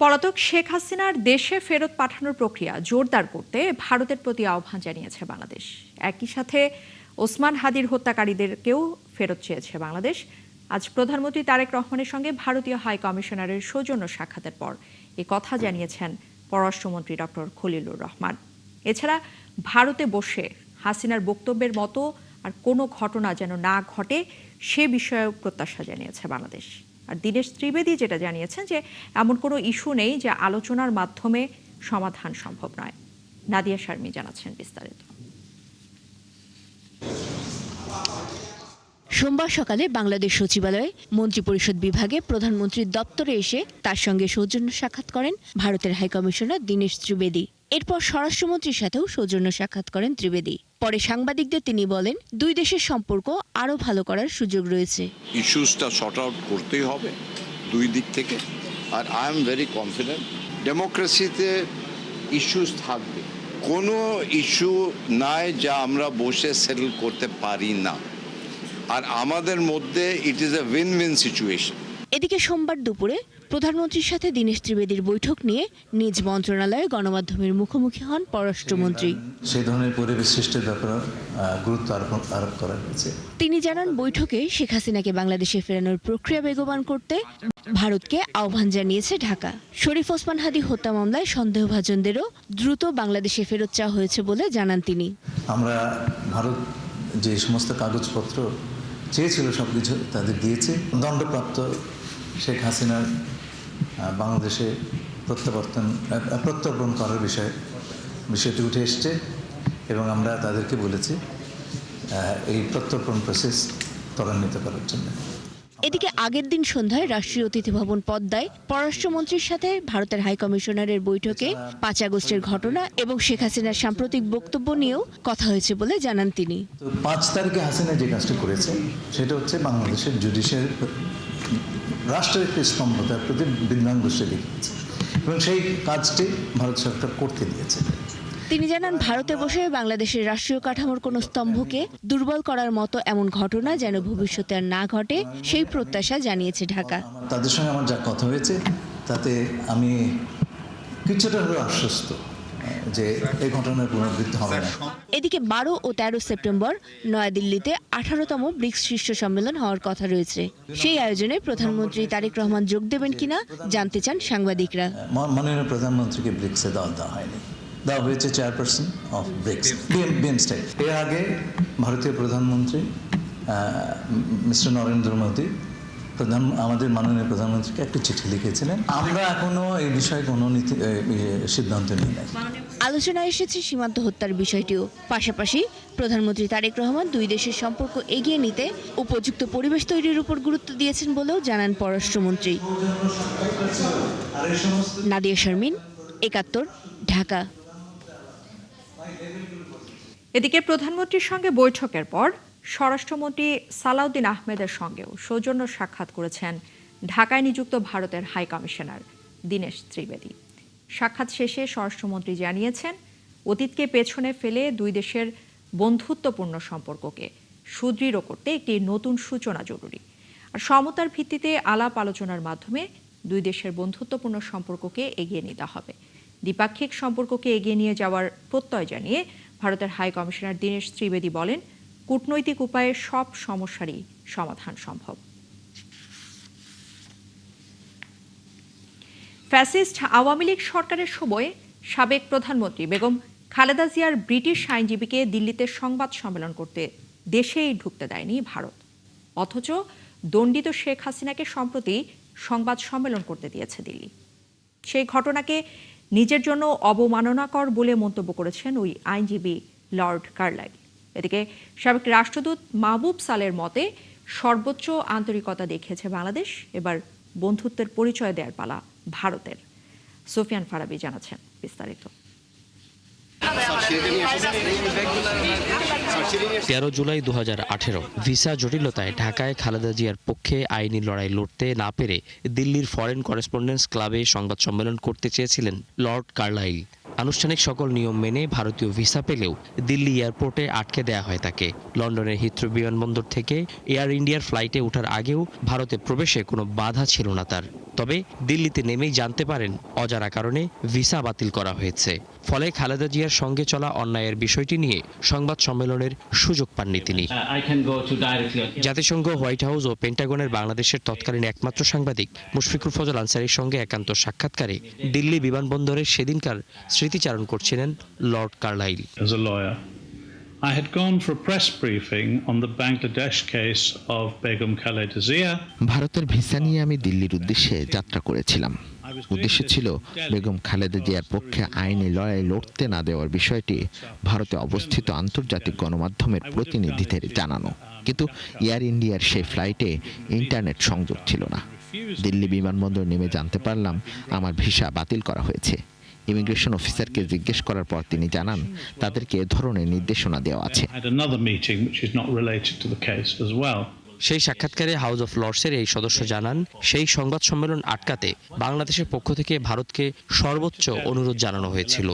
পলাতক শেখ হাসিনার দেশে ফেরত পাঠানোর প্রক্রিয়া জোরদার করতে ভারতের প্রতি আহ্বান জানিয়েছে বাংলাদেশ। একই সাথে ওসমান হাদির হত্যাকারীদেরকেও ফেরত চেয়েছে বাংলাদেশ। আজ প্রধানমন্ত্রী তারেক রহমানের সঙ্গে ভারতীয় হাই কমিশনারের সৌজন্য সাক্ষাতের পর এ কথা জানিয়েছেন পররাষ্ট্রমন্ত্রী ডক্টর খলিলুর রহমান। এছাড়া ভারতে বসে হাসিনার বক্তব্যের মতো আর কোনো ঘটনা যেন না ঘটে সে বিষয়েও প্রত্যাশা জানিয়েছে বাংলাদেশ। আর দীনেশ ত্রিবেদী যেটা জানিয়েছেন যে এমন কোনো ইস্যু নেই যে আলোচনার মাধ্যমে সমাধান সম্ভব নয়। নাদিয়া শারমি জানাচ্ছেন বিস্তারিত। সোমবার সকালে বাংলাদেশ সচিবালয়ে মন্ত্রিপরিষদ বিভাগে প্রধানমন্ত্রীর দপ্তরে এসে তার সঙ্গে সৌজন্য সাক্ষাৎ করেন ভারতের হাইকমিশনার দীনেশ ত্রিবেদী। এরপর স্বরাষ্ট্রমন্ত্রীর সাথেও সৌজন্য সাক্ষাৎ করেন ত্রিবেদী। পরে সাংবাদিকদের তিনি বলেন, দুই দেশের সম্পর্ক আরও ভালো করার সুযোগ রয়েছে। ইস্যুসটা সর্ট আউট করতেই হবে দুই দিক থেকে। আর আই এম ভেরি কনফিডেন্ট ডেমোক্রেসিতে ইস্যুস থাকবে, কোনো ইস্যু নাই যা আমরা বসে সেটেল করতে পারি না। আর আমাদের মধ্যে it is a win win situation. এদিকে সোমবার দুপুরে প্রধানমন্ত্রীর সাথে দীনেশ ত্রিবেদীর বৈঠক নিয়ে নিজ মন্ত্রণালয়ে গণমাধ্যমের মুখোমুখি হন পররাষ্ট্রমন্ত্রী। সেই ধরনের পরিবেশ সৃষ্টির ব্যাপারে গুরুত্ব আরোপ করা হয়েছে। তিনি জানান, বৈঠকে শেখ হাসিনাকে বাংলাদেশে ফেরানোর প্রক্রিয়া বেগবান করতে ভারতকে আহ্বান জানিয়েছে ঢাকা। শরীফ ওসমান হাদি হত্যা মামলায় সন্দেহভাজনদেরও দ্রুত বাংলাদেশে ফেরত চাওয়া হয়েছে বলে জানান তিনি। আমরা ভারত যে সমস্ত কাগজপত্র চেয়েছিল সবকিছু তাদের দিয়েছে। দণ্ডপ্রাপ্ত শেখ হাসিনার বাংলাদেশে প্রত্যর্পণ করার বিষয়টি উঠে এসছে এবং আমরা তাদেরকে বলেছি এই প্রত্যর্পণ প্রসেস ত্বরান্বিত করার জন্য। এদিকে আগের দিন সন্ধ্যায় রাষ্ট্রীয় অতিথি ভবন পদ্মায় পররাষ্ট্রমন্ত্রীর সাথে ভারতের হাইকমিশনারের বৈঠকে ৫ আগস্টের ঘটনা এবং শেখ হাসিনার সাম্প্রতিক বক্তব্য নিয়েও কথা হয়েছে বলে জানান তিনি। ৫ তারিখে হাসিনা যে কাজটি করেছে সেটা হচ্ছে বাংলাদেশের জুডিশিয়ারি রাষ্ট্রের একটি স্তম্ভতার প্রতি বিদ্যাঙ্গ দেখিয়েছে এবং সেই কাজটি ভারত সরকার করতে দিয়েছে। তিনি জানান, ভারতে বসে বাংলাদেশের রাষ্ট্রীয় কাঠামোর কোনো স্তম্ভকে দুর্বল করার মতো এমন ঘটনা যেন ভবিষ্যতে আর না ঘটে সেই প্রত্যাশা জানিয়েছে ঢাকা। তাদের সঙ্গে আমার যা কথা হয়েছে তাতে আমি কিছুটা হলেও আশ্বস্ত যে এই ঘটনার পুনরাবৃত্তি হবে না। এদিকে ১২ ও ১৩ সেপ্টেম্বর নয়াদিল্লিতে ১৮তম ব্রিক্স শীর্ষ সম্মেলন হওয়ার কথা রয়েছে। সেই আয়োজনে প্রধানমন্ত্রী তারেক রহমান যোগ দেবেন কিনা জানতে চান সাংবাদিকরা। মাননীয় প্রধানমন্ত্রীকে ব্রিক্সে দেওয়া হয়নি, দেওয়া হয়েছে চেয়ারপারসন অফ ব্রিক্স বিএমস্টেক। এর আগে ভারতীয় প্রধানমন্ত্রী মিস্টার নরেন্দ্র মোদী আমাদের মাননীয় প্রধানমন্ত্রীকে একটি চিঠি লিখেছিলেন। আমরা এখনো এই বিষয়ে কোনো সিদ্ধান্ত নিই নাই। আলোচনায় এসেছে সীমান্ত হত্যার বিষয়টিও। পাশাপাশি প্রধানমন্ত্রী তারেক রহমান দুই দেশের সম্পর্ক এগিয়ে নিতে উপযুক্ত পরিবেশ তৈরির উপর গুরুত্ব দিয়েছেন বলেও জানান পররাষ্ট্রমন্ত্রী। নাদিয়া শারমিন, একাত্তর, ঢাকা। এদিকে প্রধানমন্ত্রীর সঙ্গে বৈঠকের পর স্বরাষ্ট্রমন্ত্রী সালাউদ্দিন আহমেদের সঙ্গেও সৌজন্য সাক্ষাৎ করেছেন ঢাকায় নিযুক্ত ভারতের হাই কমিশনার দীনেশ ত্রিবেদী। সাক্ষাৎ শেষে স্বরাষ্ট্রমন্ত্রী জানিয়েছেন, অতীতকে পেছনে ফেলে দুই দেশের বন্ধুত্বপূর্ণ সম্পর্ককে সুদৃঢ় করতে একটি নতুন সূচনা জরুরি। আর সমতার ভিত্তিতে আলাপ আলোচনার মাধ্যমে দুই দেশের বন্ধুত্বপূর্ণ সম্পর্ককে এগিয়ে নিতে হবে। দ্বিপাক্ষিক সম্পর্ককে এগিয়ে নিয়ে যাওয়ার প্রত্যয় জানিয়ে ভারতের হাই কমিশনার দীনেশ ত্রিবেদী বলেন, কূটনৈতিক উপায়ে সব সমস্যারই সমাধান সম্ভব। ফ্যাসিস্ট আওয়ামী লীগ সরকারের সময় সাবেক প্রধানমন্ত্রী বেগম খালেদা জিয়ার ব্রিটিশ আইনজীবীকে দিল্লিতে সংবাদ সম্মেলন করতে দেশেই ঢুকতে দেয়নি ভারত। অথচ দণ্ডিত শেখ হাসিনাকে সম্প্রতি সংবাদ সম্মেলন করতে দিয়েছে দিল্লি। সেই ঘটনাকে নিজের জন্য অবমাননাকর বলে মন্তব্য করেছেন ওই আইনজীবী লর্ড কার্লাইল। এদিকে সাবেক রাষ্ট্রদূত মাহবুব সালের মতে, সর্বোচ্চ আন্তরিকতা দেখিয়েছে বাংলাদেশ, এবার বন্ধুত্বের পরিচয় দেওয়ার পালা ভারতের। সুফিয়ান ফারাবি জানাচ্ছেন বিস্তারিত। ১৩ জুলাই ২০১৮ ভিসা জটিলতায় ঢাকায় খালেদা জিয়ার পক্ষে আইনি লড়াই লড়তে না পেরে দিল্লির ফরেন করেসপন্ডেন্টস ক্লাবে সংবাদ সম্মেলন করতে চেয়েছিলেন লর্ড কার্লাইল। আনুষ্ঠানিক সকল নিয়ম মেনে ভারতীয় ভিসা পেলেও দিল্লি এয়ারপোর্টে আটকে দেয়া হয় তাকে। লন্ডনের হিথ্রো বিমানবন্দর থেকে এয়ার ইন্ডিয়ার ফ্লাইটে ওঠার আগেও ভারতে প্রবেশে কোনো বাধা ছিল না তার। তবে দিল্লিতে নেমেই জানতে পারেন অজানা কারণে ভিসা বাতিল করা হয়েছে। ফলে খালেদা জিয়ার সঙ্গে চলা অন্যায়ের বিষয়টি নিয়ে সংবাদ সম্মেলনের সুযোগ পাননি তিনি। জাতিসংঘ, হোয়াইট হাউস ও পেন্টাগনের বাংলাদেশের তৎকালীন একমাত্র সাংবাদিক মুশফিকুর ফজল আনসারীর সঙ্গে একান্ত সাক্ষাৎকারে দিল্লি বিমানবন্দরের সেদিনকার স্মৃতিচারণ করছিলেন Lord Carlisle. I had gone for a press briefing on the Bangladesh case of Begum Khaleda Zia. ভারতের ভিসা নিয়ে আমি দিল্লির উদ্দেশ্যে যাত্রা করেছিলাম। উদ্দেশ্য ছিল বেগম খালেদা জিয়ার পক্ষে আইনি লড়াই লড়তে না দেওয়ার বিষয়টি ভারতে অবস্থিত আন্তর্জাতিক গণমাধ্যমের প্রতিনিধিদের জানানো। কিন্তু এয়ার ইন্ডিয়ার সেই ফ্লাইটে ইন্টারনেট সংযোগ ছিল না। দিল্লি বিমানবন্দর নেমে জানতে পারলাম আমার ভিসা বাতিল করা হয়েছে। ইমিগ্রেশন অফিসারকে জিজ্ঞেস করার পর তিনি জানান তাদেরকে এ ধরনের নির্দেশনা দেওয়া আছে। সেই সাক্ষাৎকারে হাউস অফ লর্ডসের এই সদস্য জানান, সেই সংবাদ সম্মেলন আটকাতে বাংলাদেশের পক্ষ থেকে ভারতকে সর্বোচ্চ অনুরোধ জানানো হয়েছিল।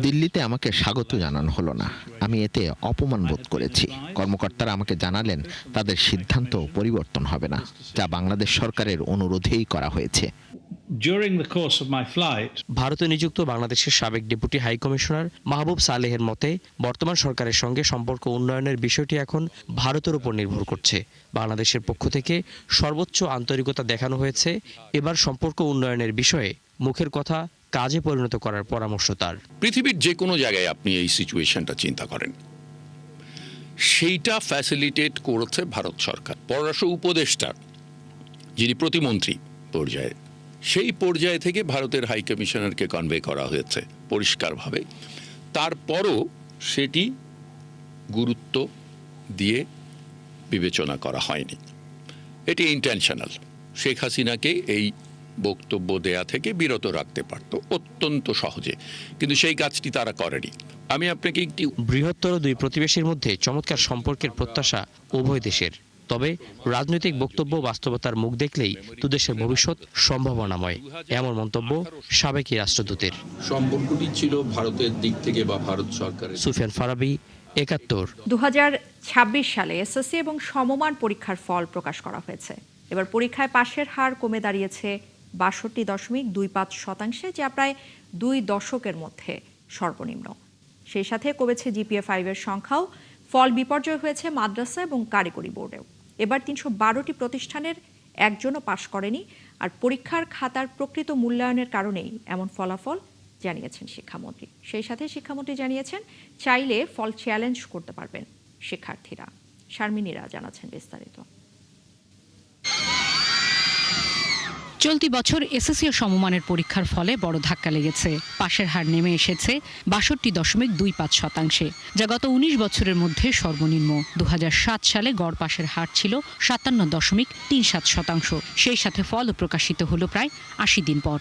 দিল্লিতে আমাকে স্বাগত জানানো হলো না, আমি এতে অপমান বোধ করেছি। কর্মকর্তারা আমাকে জানালেন তাদের সিদ্ধান্ত পরিবর্তন হবে না, যা বাংলাদেশ সরকারের অনুরোধেই করা হয়েছে। ভারতে নিযুক্ত বাংলাদেশের সাবেক ডেপুটি হাই কমিশনার মাহবুব সালেহের মতে, বর্তমান সরকারের সঙ্গে সম্পর্ক উন্নয়নের বিষয়টি এখন ভারতের উপর নির্ভর করছে। বাংলাদেশের পক্ষ থেকে সর্বোচ্চ আন্তরিকতা দেখানো হয়েছে। এবার সম্পর্ক উন্নয়নের বিষয়ে মুখের কথা কাজে পরিণত করার পরামর্শ তার। পৃথিবীর যে কোনো জায়গায় আপনি এই সিচুয়েশনটা চিন্তা করেন, সেইটা ফ্যাসিলিটেট করেছে ভারত সরকার। পররাষ্ট্র উপদেষ্টা যিনি প্রতিমন্ত্রী পর্যায়ে, সেই পর্যায় থেকে ভারতের হাই কমিশনারকে কনভে করা হয়েছে পরিষ্কারভাবে। তারপরও সেটি গুরুত্ব দিয়ে বিবেচনা করা হয়নি। এটি ইন্টেনশনাল। শেখ হাসিনাকে এই বক্তব্য দেয়া থেকে বিরত রাখতে পারত অত্যন্ত সহজে, কিন্তু সেই কাজটি তারা করেনি। আমি আপনাকে একটি বৃহত্তর দুই প্রতিবেশীর মধ্যে চমৎকার সম্পর্কের প্রত্যাশা উভয় দেশের। তবে রাজনৈতিক বক্তব্য বাস্তবতার মুখ দেখলেই দুদেশের ভবিষ্যৎ সম্ভাবনাময়, এমন মন্তব্য সাবেক রাষ্ট্রদূতের। সম্পর্কটি ছিল ভারতের দিক থেকে বা ভারত সরকারের। সুফিয়ান ফারাবি, ৭১। ২০২৬ সালে এসএসসি এবং সমমান পরীক্ষার ফল প্রকাশ করা হয়েছে। এবার পরীক্ষায় পাশের হার কমে দাঁড়িয়েছে ৬২.২৫%, যা প্রায় ২ দশকের মধ্যে সর্বনিম্ন। সেই সাথে কমেছে জিপিএ-5 এর সংখ্যাও। ফল বিপর্যয় হয়েছে মাদ্রাসা এবং কারিগরি বোর্ডেও। এবার ৩১২টি প্রতিষ্ঠানের একজনও পাশ করেনি। আর পরীক্ষার খাতার প্রকৃত মূল্যায়নের কারণেই এমন ফলাফল, জানিয়েছেন শিক্ষামন্ত্রী। সেই সাথে শিক্ষামন্ত্রী জানিয়েছেন, চাইলে ফল চ্যালেঞ্জ করতে পারবেন শিক্ষার্থীরা। শারমিনীরা জানাচ্ছেন বিস্তারিত। চলতি বছর এসএসসি ও সমমানের পরীক্ষার ফলে বড় ধাক্কা লেগেছে। পাশের হার নেমে এসেছে ৬২.২৫%, যা গত ১৯ বছরের মধ্যে সর্বনিম্ন। ২০০৭ সালে গড় পাশের হার ছিল ৫৭.৩৭%। সেই সাথে ফল প্রকাশিত হলো প্রায় ৮০ দিন পর।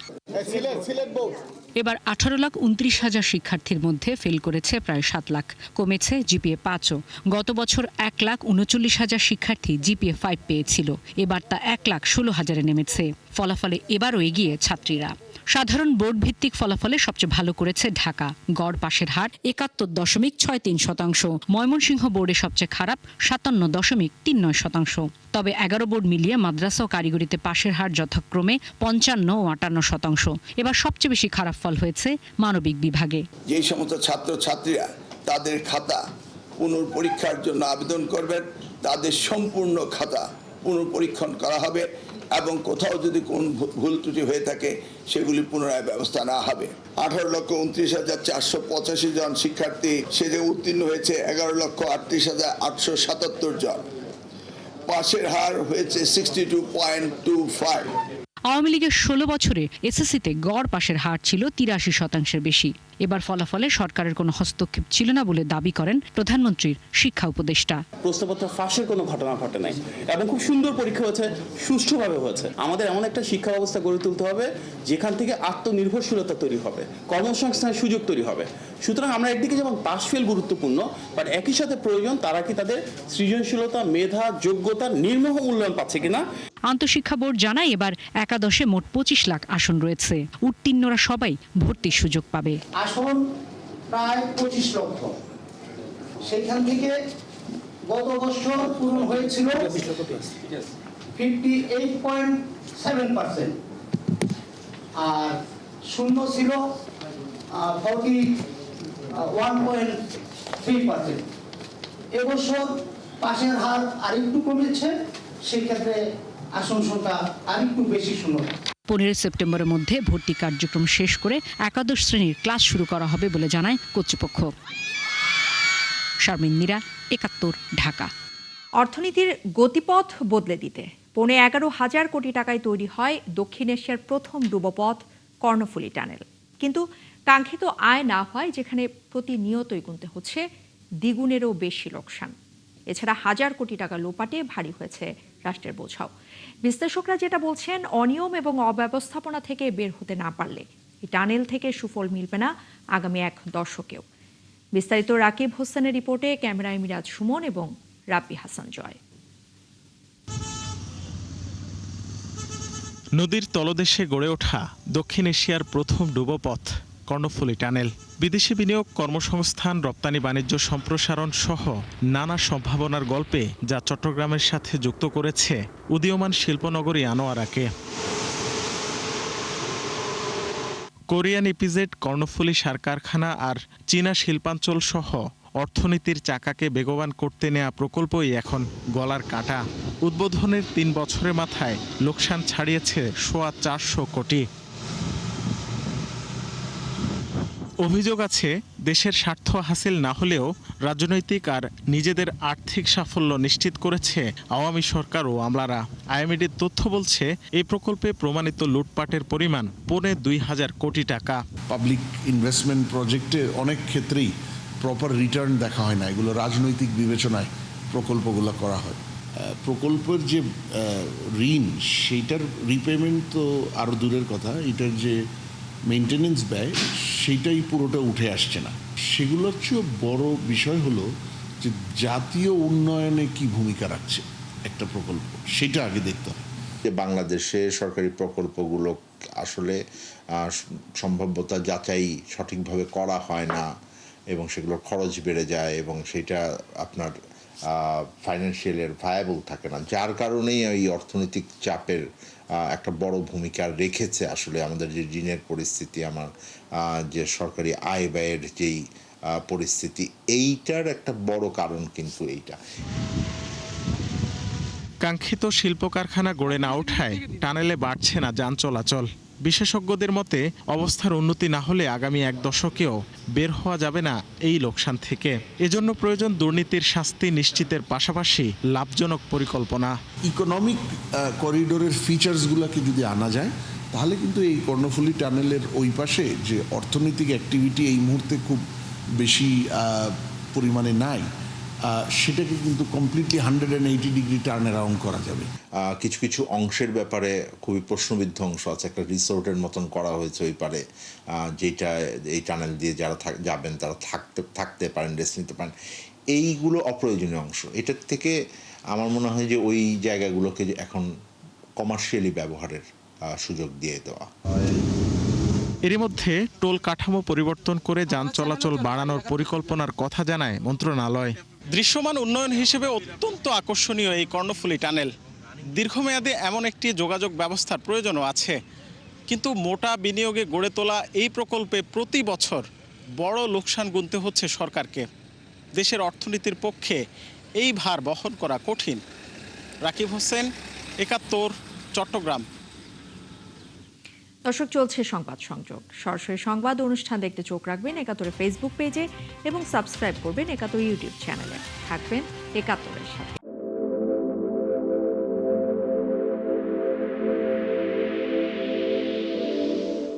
এবার ১৮,২৯,০০০ শিক্ষার্থীর মধ্যে ফেল করেছে প্রায় ৭ লাখ। কমেছে জিপিএ-৫ও। গত বছর ১,৩৯,০০০ শিক্ষার্থী জিপিএ-৫ পেয়েছিল, এবার তা ১,১৬,০০০-এ নেমেছে। ফলাফলে এবারও এগিয়ে ছাত্রীরা। সাধারণ বোর্ড ভিত্তিক ফলাফলে সবচেয়ে ভালো করেছে ঢাকা। গড় পাশের হার ৭১.৬৩%। ময়মনসিংহ বোর্ডে সবচেয়ে খারাপ ৫৭.৩৯%। তবে ১১ বোর্ড মিলিয়ে মাদ্রাসা ও কারিগরিতে পাশের হার যথাক্রমে ৫৫ ও ৫৮%। এবার সবচেয়ে বেশি খারাপ ফল হয়েছে মানবিক বিভাগে। যে সমস্ত ছাত্রছাত্রীরা তাদের খাতা পুনর্পরীক্ষার জন্য আবেদন করবেন, তাদের সম্পূর্ণ খাতা পুনর্পরীক্ষণ করা হবে এবং কোথাও যদি কোন ভুল ত্রুটি হয়ে থাকে সেগুলি পুনরায় ব্যবস্থা নেওয়া হবে। ১৮,২৯,৪৮৫ জন শিক্ষার্থী সেজে উত্তীর্ণ হয়েছে ১১,৩৮,৮৭৭ জন। পাশের হার হয়েছে 62.25। আওয়ামী লীগের ১৬ বছরে এসএসসিতে গড় পাশের হার ছিল ৮৩%-এর বেশি। এবার ফলাফলে সরকারের কোনো হস্তক্ষেপ ছিল না বলে দাবি করেন প্রধানমন্ত্রীর শিক্ষা উপদেষ্টা। প্রশ্নপত্র ফাঁসের কোনো ঘটনা ঘটে নাই এবং খুব সুন্দর পরীক্ষা হয়েছে, সুষ্ঠুভাবে হয়েছে। আমাদের এমন একটা শিক্ষা ব্যবস্থা গড়ে তুলতে হবে যেখান থেকে আত্মনির্ভরশীলতা তৈরি হবে, কর্মসংস্থানের সুযোগ তৈরি হবে। সুতরাং আমরা একদিকে যেমন পাশ ফেল গুরুত্বপূর্ণ, বাট একই সাথে প্রয়োজন তারা কি তাদের সৃজনশীলতা, মেধা, যোগ্যতা নির্মোহ মূল্যায়ন পাচ্ছে কিনা। আন্তঃশিক্ষা বোর্ড জানায় এবার একাদশে মোট 25 লাখ আসন রয়েছে। উত্তীর্ণরা সবাই ভর্তির সুযোগ পাবে। আসন প্রায় 25 লক্ষ, সেখান থেকে গত বছর পূরণ হয়েছিল 58.7%, আর শূন্য ছিল 41.3%। এবছর পাশের হার আরেকটু কমেছে, সেক্ষেত্রে আসন সংখ্যা আরেকটু বেশি শূন্য। 15 সেপ্টেম্বরের মধ্যে ভর্তি কার্যক্রম শেষ করে একাদশ শ্রেণীর ক্লাস শুরু করা হবে বলে জানায় কর্তৃপক্ষ। শারমিন মীরা, 71, ঢাকা। অর্থনীতির গতিপথ বদলে দিতে 11,500 কোটি টাকায় তৈরি হয় দক্ষিণ এশিয়ার প্রথম ডুবোপথ কর্ণফুলী টানেল। কিন্তু কাঙ্ক্ষিত আয় না হয় যেখানে প্রতিনিয়তই গুনতে হচ্ছে দ্বিগুণেরও বেশি লোকসান। এছাড়া 1000 কোটি টাকা লোপাটে ভারী হয়েছে রাষ্ট্রের বোঝাও। বিশ্লেষকরা যেটা বলছেন, অনিয়ম এবং অব্যবস্থাপনা থেকে বের হতে না পারলে এই টানেল থেকে সুফল মিলবে না আগামী 1 দশকেও। বিস্তারিত রাকিব হোসেনের রিপোর্টে, ক্যামেরায় মিরাজ সুমন এবং রাব্বি হাসান জয়। নদীর তলদেশে গড়ে ওঠা দক্ষিণ এশিয়ার প্রথম ডুবোপথ কর্ণফুলী টানেল বিদেশি বিনিয়োগ, কর্মসংস্থান, রপ্তানি বাণিজ্য সম্প্রসারণ সহ নানা সম্ভাবনার গল্পে যা চট্টগ্রামের সাথে যুক্ত করেছে উদীয়মান শিল্পনগরী আনোয়ারাকে। কোরিয়ান ইপিজেড, কর্ণফুলী সার কারখানা আর চীনা শিল্পাঞ্চল সহ অর্থনীতির চাকাকে বেগবান করতে নেওয়া প্রকল্পই এখন গলার কাটা। উদ্বোধনের 3 বছরের মাথায় লোকসান ছাড়িয়েছে 450 কোটি। অভিযোগ আছে, দেশের স্বার্থ হাসিল না হলেও রাজনৈতিক আর নিজেদের আর্থিক সাফল্য নিশ্চিত করেছে আওয়ামী সরকার ও আমলারা। আইএমএডির তথ্য বলছে, এই প্রকল্পে প্রমাণিত লুটপাটের পরিমাণ 2,500 কোটি টাকা। পাবলিক ইনভেস্টমেন্ট প্রজেক্টে অনেক ক্ষেত্রেই প্রপার রিটার্ন দেখা হয় না, এগুলো রাজনৈতিক বিবেচনায় প্রকল্পগুলো করা হয়। প্রকল্পের যে ঋণ, সেইটার রিপেমেন্ট তো আরও দূরের কথা, এটার যে মেনটেনেন্স ব্যয় সেইটাই পুরোটা উঠে আসছে না। সেগুলোর চেয়েও বড় বিষয় হলো যে জাতীয় উন্নয়নে কি ভূমিকা রাখছে একটা প্রকল্প, সেটা আগে দেখতে হবে। যে বাংলাদেশে সরকারি প্রকল্পগুলো আসলে সম্ভাব্যতা যাচাই সঠিকভাবে করা হয় না এবং সেগুলোর খরচ বেড়ে যায় এবং সেটা আপনার ফাইন্যান্সিয়ালের ভায়াবল থাকে না, যার কারণেই এই অর্থনৈতিক চাপের একটা বড় ভূমিকা রেখেছে আসলে আমাদের যে ঋণের পরিস্থিতি, আমার যে সরকারি আয় ব্যয়ের যেই পরিস্থিতি, এইটার একটা বড় কারণ কিন্তু এইটা। কাঙ্ক্ষিত শিল্প কারখানা গড়ে না ওঠায় টানেলে বাড়ছে না যান চলাচল। বিশেষজ্ঞদের মতে, অবস্থার উন্নতি না হলে আগামী 1 দশকেও বের হওয়া যাবে না এই লোকসান থেকে। এজন্য প্রয়োজন দুর্নীতির শাস্তি নিশ্চিতের পাশাপাশি লাভজনক পরিকল্পনা। ইকোনমিক করিডোরের ফিচার্সগুলোকে যদি আনা যায়, তাহলে কিন্তু এই কর্ণফুলী টানেলের ওই পাশে যে অর্থনৈতিক অ্যাক্টিভিটি এই মুহূর্তে খুব বেশি পরিমাণে নাই, সেটাকে কিন্তু কমপ্লিটলি 180 ডিগ্রি টার্ন অ্যারাউন্ড করা যাবে। কিছু কিছু অংশের ব্যাপারে খুবই প্রশ্নবিদ্ধ অংশ আছে। একটা রিসোর্টের মতন করা হয়েছে ওই পারে, যেটা এই টানেল দিয়ে যারা যাবেন তারা থাকতে পারেন, রেস্ট নিতে পারেন। এইগুলো অপ্রয়োজনীয় অংশ। এটার থেকে আমার মনে হয় যে ওই জায়গাগুলোকে এখন কমার্শিয়ালি ব্যবহারের সুযোগ দিয়ে দেওয়া। এরই মধ্যে টোল কাঠামো পরিবর্তন করে যান চলাচল বাড়ানোর পরিকল্পনার কথা জানায় মন্ত্রণালয়। দৃশ্যমান উন্নয়ন হিসেবে অত্যন্ত আকর্ষণীয় এই কর্ণফুলী টানেল। দীর্ঘমেয়াদে এমন একটি যোগাযোগ ব্যবস্থার প্রয়োজনও আছে, কিন্তু মোটা বিনিয়োগে গড়ে তোলা এই প্রকল্পে প্রতি বছর বড় লোকসান গুনতে হচ্ছে সরকারকে। দেশের অর্থনীতির পক্ষে এই ভার বহন করা কঠিন। রাকিব হোসেন, 71, চট্টগ্রাম। দর্শক, চলছে সংবাদ সংযোগ। সরাসরি সংবাদ অনুষ্ঠান দেখতে চোখ রাখবেন 71 ফেসবুক পেজে এবং সাবস্ক্রাইব করবেন 71 ইউটিউব চ্যানেলে। থাকবেন 71-এর সাথে।